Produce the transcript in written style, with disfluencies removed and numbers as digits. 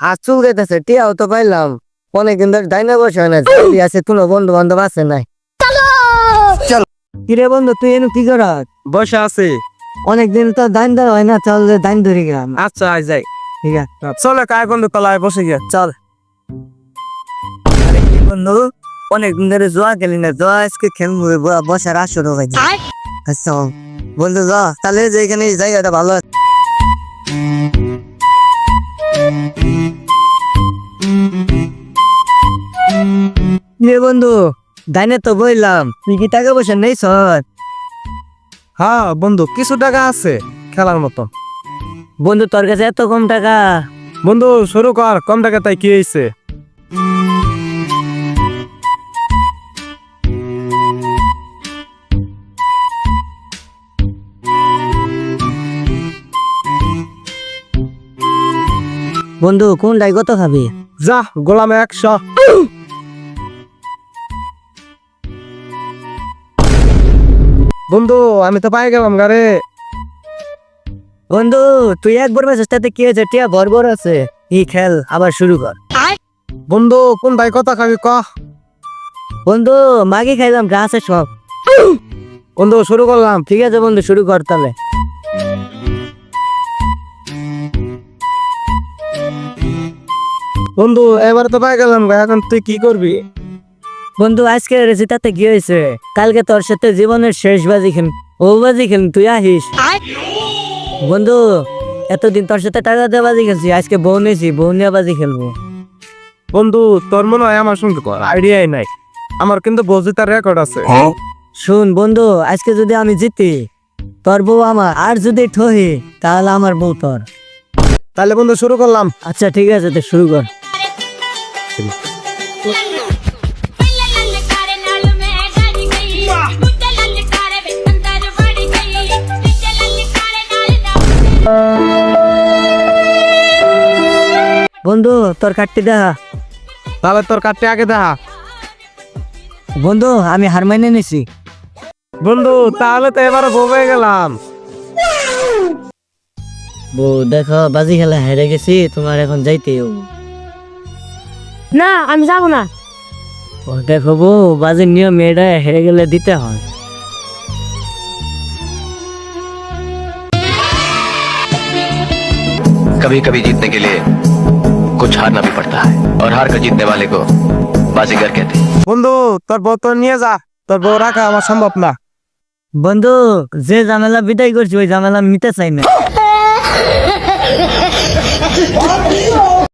হাত চুল গেতেছে, টিয়াও তো পাইলাম। অনেকদিন ধরে ডাইনা বসে হয় না, যদি আছে কোনো বন্ধু বান্ধব আছে নাই। কিরে বন্ধু, তুই এনু কি কর? বসে আছে। অনেকদিন তো দাইন ধরা হয় না, চল যে দাইন ধরে গেলাম। আচ্ছা আই যাই। ঠিক আছে চলে কায় বন্ধু কলায় বসে গিয়া। চল। আরে কি বন্ধু, অনেকদিন ধরে জোয়া খেলি না, জোয়া আজকে খেলবো, বসার আসর হয়েছে। আচ্ছা বন্ধু জ, তাহলে যেখানে জায়গাটা ভালো আছে। কিরে বন্ধু, দাইনে তো বললাম, তুই কি টাকা পয়সা নেই সর? হ্যাঁ বন্ধু, কিছু টাকা আছে খেলার মতো। বন্ধু তোর কাছে এত কম টাকা? বন্ধু শুরু কর, কম টাকা তাই কি হয়েছে? বন্ধু কোনটাই কত খাবি? যা গোলামে 100। বন্ধু আমি তো পাই গেলাম গারে। বন্ধু তুই একবার মেসেজ তাতে কি হয়েছে, টিয়া বরবর আছে। ই খেল আবার শুরু কর। বন্ধু কোন ভাই কথা খাবি ক? বন্ধু মাগি খাইলাম, গাছে সব। বন্ধু শুরু করলাম। ঠিক আছে বন্ধু, শুরু কর তাহলে। বন্ধু এবার তো পাই গেলাম গা, এখন তুই কি করবি? বন্ধু আজকে রেজিতাতে কি হয়েছে, কালকে তোর সাথে জীবনের শেষ বাজি খেল, ও বাজি খেল, তুই আহিস। বন্ধু এতদিন তোর সাথে টাকা দিয়ে বাজি খেলছি, আজকে বউ নিয়েছি, বউ নিয়ে বাজি খেলবো। বন্ধু তোর মনে হয় আমার সঙ্গে আইডিয়াই নাই। আমার কিন্তু বজিতার রেকর্ড আছে। শুন বন্ধু, আজকে যদি আমি জিতি, তোর বউ আমার, আর যদি ঠহি তাহলে আমার বউ তোর। তাহলে বন্ধু শুরু করলাম। আচ্ছা ঠিক আছে, তো শুরু কর। বন্ধু তোর কাটতে দেখা। তাহলে তোর কাটতে আগে দেখা। বন্ধু আমি হার মাইনে নিছি। বন্ধু তাহলে তো এবার বউ হয়ে গেলাম। বউ দেখো, বাজি খেলা হেরে গেছি, তোমার এখন যাইতে হবে। না আমি যাবো না। ও দেখো বউ, বাজির নিয়ম এটা, হেরে গেলে দিতে হয়। कभी कभी जीतने के लिए कुछ हारना भी पड़ता है और हार कर जीतने वाले को बाजीगर कहते हैं। বন্ধু তোর বউ তো নিয়ে যা, তোর বউ রাখা আমার সম্ভব না। বন্ধু যে ঝামেলা বিদায় করছি, ওই ঝামেলা মিটে চাই না।